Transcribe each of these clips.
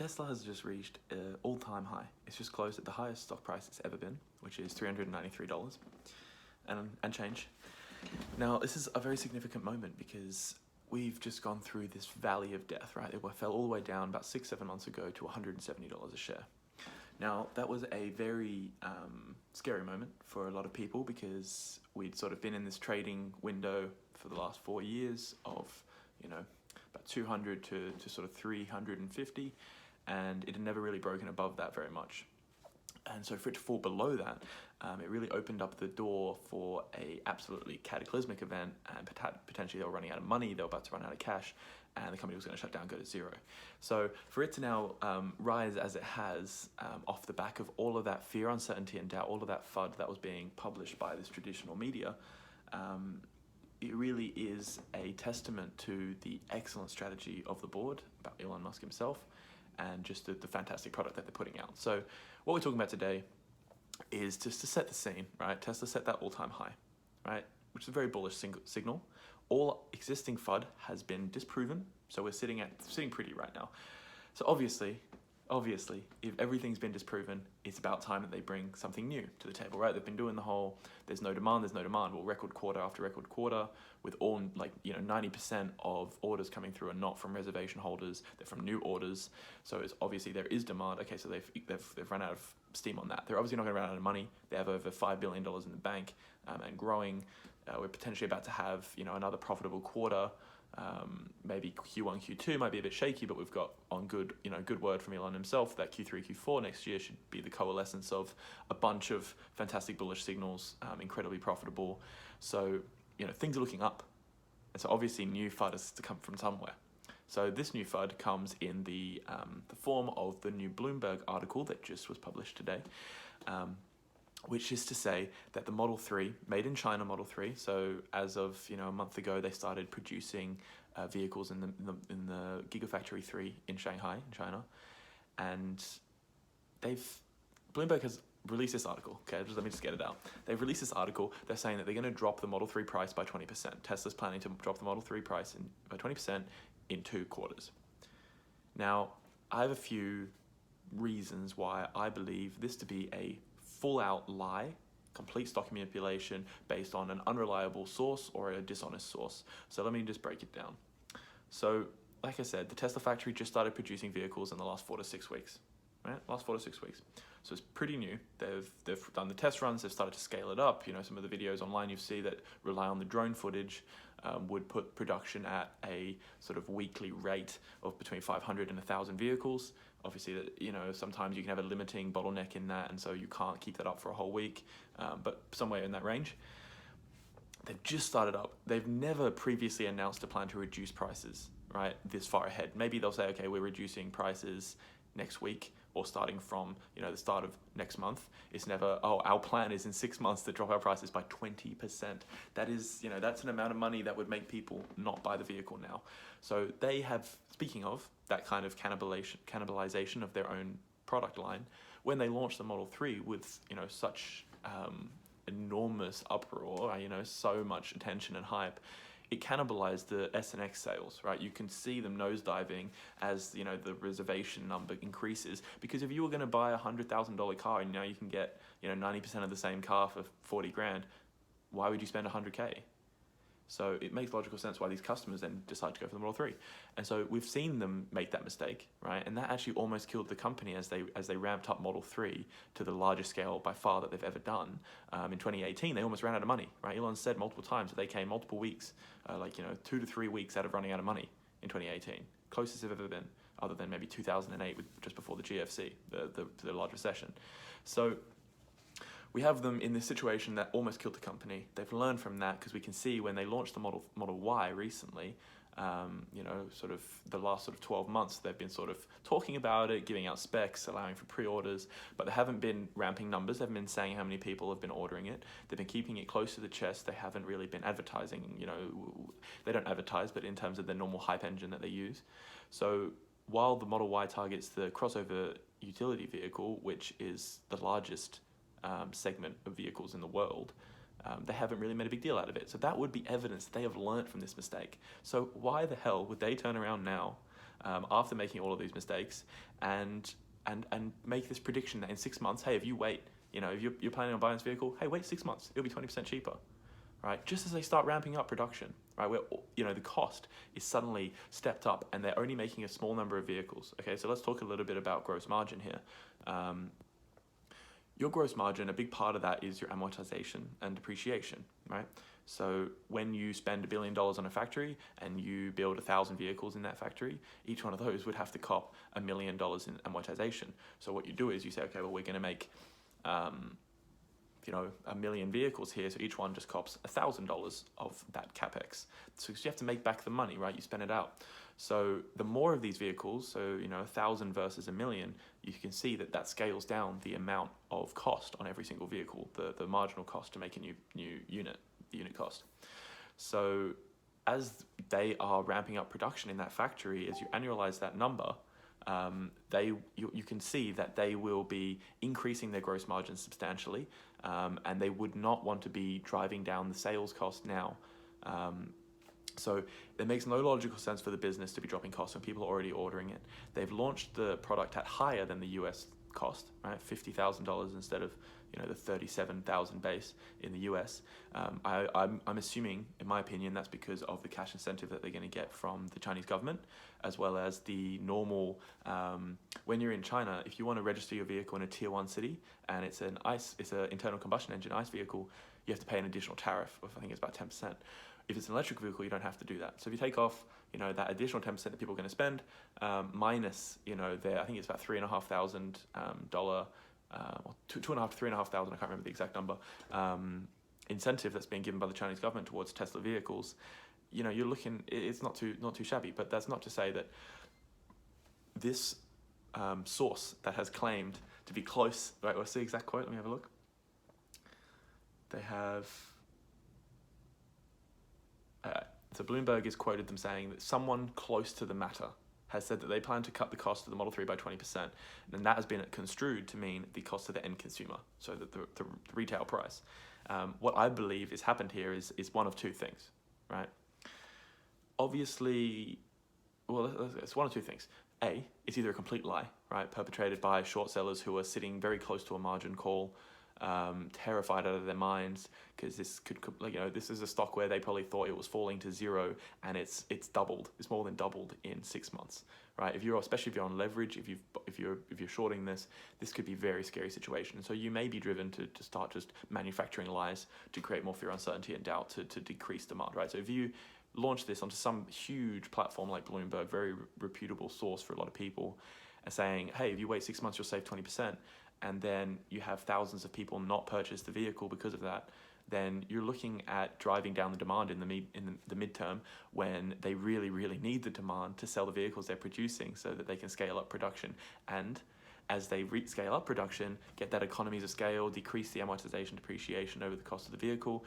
Tesla has just reached an all-time high. It's just closed at the highest stock price it's ever been, which is $393 and change. Now, this is a very significant moment because we've just gone through this valley of death, right? It fell all the way down about 6-7 months ago to $170 a share. Now, that was a very scary moment for a lot of people because we'd sort of been in this trading window for the last 4 years of, about 200 to sort of 350, and it had never really broken above that very much. And so for it to fall below that, it really opened up the door for a absolutely cataclysmic event, and potentially they were running out of money, they were about to run out of cash, and the company was going to shut down, go to zero. So for it to now rise as it has, off the back of all of that fear, uncertainty, and doubt, all of that FUD that was being published by this traditional media, it really is a testament to the excellent strategy of the board, about Elon Musk himself, and just the fantastic product that they're putting out. So what we're talking about today is just to set the scene, right? Tesla set that all-time high, right? Which is a very bullish signal. All existing FUD has been disproven, so we're sitting pretty right now. So obviously, if everything's been disproven, it's about time that they bring something new to the table, right? They've been doing the whole, there's no demand. Well, record quarter after record quarter, with all 90% of orders coming through are not from reservation holders, they're from new orders. So it's obviously there is demand. Okay, so they've run out of steam on that. They're obviously not going to run out of money. They have over $5 billion in the bank and growing. We're potentially about to have another profitable quarter. Maybe Q1, Q2 might be a bit shaky, but we've got on good word from Elon himself that Q3, Q4 next year should be the coalescence of a bunch of fantastic bullish signals, incredibly profitable. So, things are looking up. And so obviously new FUD has to come from somewhere. So this new FUD comes in the form of the new Bloomberg article that just was published today, which is to say that the Model 3, made in China Model 3, so as of a month ago, they started producing vehicles in the Gigafactory 3 in Shanghai, in China, and Bloomberg has released this article. Okay, let me just get it out. They've released this article. They're saying that they're going to drop the Model 3 price by 20%. Tesla's planning to drop the Model 3 price by 20% in 2 quarters. Now, I have a few reasons why I believe this to be a full-out lie, complete stock manipulation based on an unreliable source or a dishonest source. So let me just break it down. So, like I said, the Tesla factory just started producing vehicles in the last 4 to 6 weeks, right? Last 4 to 6 weeks. So it's pretty new. They've done the test runs. They've started to scale it up. Some of the videos online you see that rely on the drone footage would put production at a sort of weekly rate of between 500 and 1,000 vehicles. Obviously, sometimes you can have a limiting bottleneck in that, and so you can't keep that up for a whole week, but somewhere in that range. They've just started up. They've never previously announced a plan to reduce prices, right, this far ahead. Maybe they'll say, okay, we're reducing prices next week or starting from, the start of next month. It's never, our plan is in 6 months to drop our prices by 20%. That is, that's an amount of money that would make people not buy the vehicle now. So they have, speaking of that kind of cannibalization of their own product line, when they launched the Model 3 with, such enormous uproar, so much attention and hype, it cannibalized the S and X sales, right? You can see them nosediving as, the reservation number increases, because if you were going to buy a $100,000 car and now you can get, 90% of the same car for 40 grand, why would you spend 100K? So it makes logical sense why these customers then decide to go for the Model 3. And so we've seen them make that mistake, right? And that actually almost killed the company as they ramped up Model 3 to the largest scale by far that they've ever done. In 2018, they almost ran out of money, right? Elon said multiple times that they came multiple weeks, 2 to 3 weeks out of running out of money in 2018. Closest they've ever been, other than maybe 2008, just before the GFC, the large recession. So we have them in this situation that almost killed the company. They've learned from that, because we can see when they launched the Model Y recently, sort of the last 12 months, they've been sort of talking about it, giving out specs, allowing for pre-orders, but they haven't been ramping numbers. They haven't been saying how many people have been ordering it. They've been keeping it close to the chest. They haven't really been advertising, they don't advertise, but in terms of the normal hype engine that they use. So while the Model Y targets the crossover utility vehicle, which is the largest segment of vehicles in the world, they haven't really made a big deal out of it. So that would be evidence that they have learned from this mistake. So why the hell would they turn around now after making all of these mistakes, and make this prediction that in 6 months, hey, if you wait, if you're planning on buying this vehicle, hey, wait 6 months, it'll be 20% cheaper, right? Just as they start ramping up production, right, where the cost is suddenly stepped up, and they're only making a small number of vehicles. Okay, so let's talk a little bit about gross margin here. Your gross margin, a big part of that is your amortization and depreciation, right? So when you spend $1 billion on a factory and you build 1,000 vehicles in that factory, each one of those would have to cop $1 million in amortization. So what you do is you say, okay, well, we're going to make, 1 million vehicles here, so each one just cops $1,000 of that capex. So you have to make back the money, right? You spend it out. So the more of these vehicles, so 1,000 versus 1 million, you can see that scales down the amount of cost on every single vehicle, the marginal cost to make a new unit, the unit cost. So as they are ramping up production in that factory, as you annualize that number, you can see that they will be increasing their gross margins substantially, and they would not want to be driving down the sales cost now. So it makes no logical sense for the business to be dropping costs when people are already ordering it. They've launched the product at higher than the US cost, right? $50,000 instead of the 37,000 base in the US. I'm assuming, in my opinion, that's because of the cash incentive that they're going to get from the Chinese government, as well as the normal. When you're in China, if you want to register your vehicle in a tier 1 city and it's an internal combustion engine ICE vehicle, you have to pay an additional tariff of, I think it's about 10%. If it's an electric vehicle, you don't have to do that. So if you take off, that additional 10% that people are going to spend, minus, I think it's about $3,500, or $2,500 to $3,500, I can't remember the exact number, incentive that's being given by the Chinese government towards Tesla vehicles, you're looking, it's not too shabby. But that's not to say that this source that has claimed to be close, right, what's the exact quote? Let me have a look. They have... So Bloomberg has quoted them saying that someone close to the matter has said that they plan to cut the cost of the Model 3 by 20%, and that has been construed to mean the cost to the end consumer, so that the retail price. What I believe has happened here is one of two things, right? Obviously, well, it's one of two things. A, it's either a complete lie, right, perpetrated by short sellers who are sitting very close to a margin call, terrified out of their minds, because this could, this is a stock where they probably thought it was falling to zero, and it's doubled. It's more than doubled in 6 months, right? Especially if you're on leverage, if you're shorting this could be a very scary situation. And so you may be driven to start just manufacturing lies to create more fear, uncertainty, and doubt to decrease demand, right? So if you launch this onto some huge platform like Bloomberg, very reputable source for a lot of people, saying, hey, if you wait 6 months, you'll save 20%. And then you have thousands of people not purchase the vehicle because of that, then you're looking at driving down the demand in the midterm, when they really, really need the demand to sell the vehicles they're producing so that they can scale up production. And as they scale up production, get that economies of scale, decrease the amortization, depreciation over the cost of the vehicle,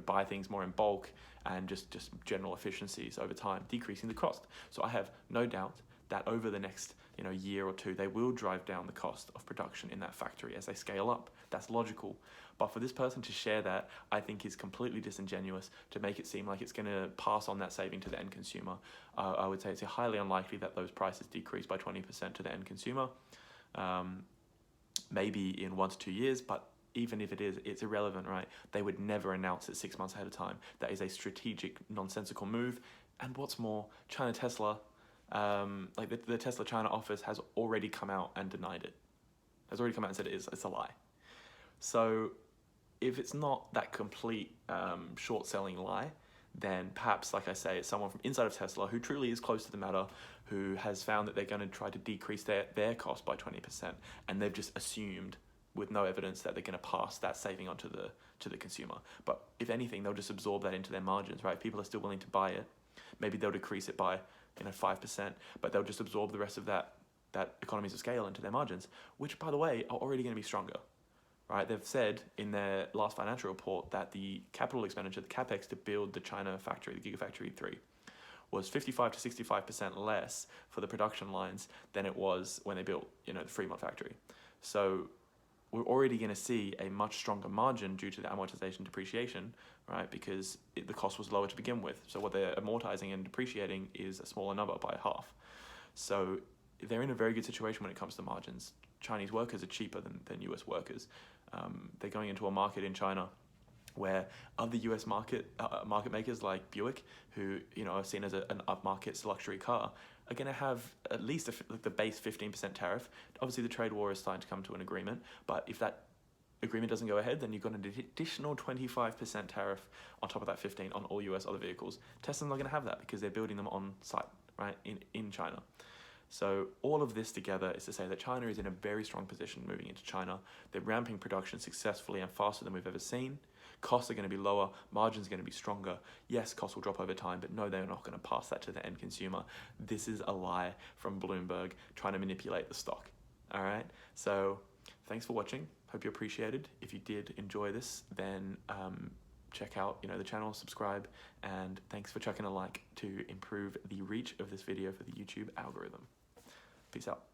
buy things more in bulk, and just general efficiencies over time, decreasing the cost. So I have no doubt that over the next year or two, they will drive down the cost of production in that factory as they scale up. That's logical. But for this person to share that, I think is completely disingenuous, to make it seem like it's going to pass on that saving to the end consumer. I would say it's highly unlikely that those prices decrease by 20% to the end consumer. Maybe in 1 to 2 years, but even if it is, it's irrelevant, right? They would never announce it 6 months ahead of time. That is a strategic, nonsensical move. And what's more, China Tesla, the Tesla China office has already come out and denied it. Has already come out and said it's a lie. So if it's not that complete short-selling lie, then perhaps, like I say, it's someone from inside of Tesla who truly is close to the matter, who has found that they're going to try to decrease their cost by 20%, and they've just assumed with no evidence that they're going to pass that saving on to the consumer. But if anything, they'll just absorb that into their margins, right? If people are still willing to buy it, maybe they'll decrease it by 5%, but they'll just absorb the rest of that economies of scale into their margins, which, by the way, are already going to be stronger, right? They've said in their last financial report that the capital expenditure, the capex to build the China factory, the Gigafactory 3, was 55 to 65% less for the production lines than it was when they built, the Fremont factory. So we're already going to see a much stronger margin due to the amortization depreciation, right? Because the cost was lower to begin with. So what they're amortizing and depreciating is a smaller number by half. So they're in a very good situation when it comes to margins. Chinese workers are cheaper than US workers. They're going into a market in China where other US market makers like Buick, who are seen as an upmarket luxury car, are going to have at least the base 15% tariff. Obviously, the trade war is starting to come to an agreement, but if that agreement doesn't go ahead, then you've got an additional 25% tariff on top of that 15 on all US other vehicles. Tesla's not going to have that because they're building them on site, right, in China. So all of this together is to say that China is in a very strong position moving into China. They're ramping production successfully and faster than we've ever seen. Costs are going to be lower, margins are going to be stronger. Yes, costs will drop over time, but no, they're not going to pass that to the end consumer. This is a lie from Bloomberg trying to manipulate the stock. All right, so thanks for watching. Hope you appreciated. If you did enjoy this, then check out the channel, subscribe, and thanks for chucking a like to improve the reach of this video for the YouTube algorithm. Peace out.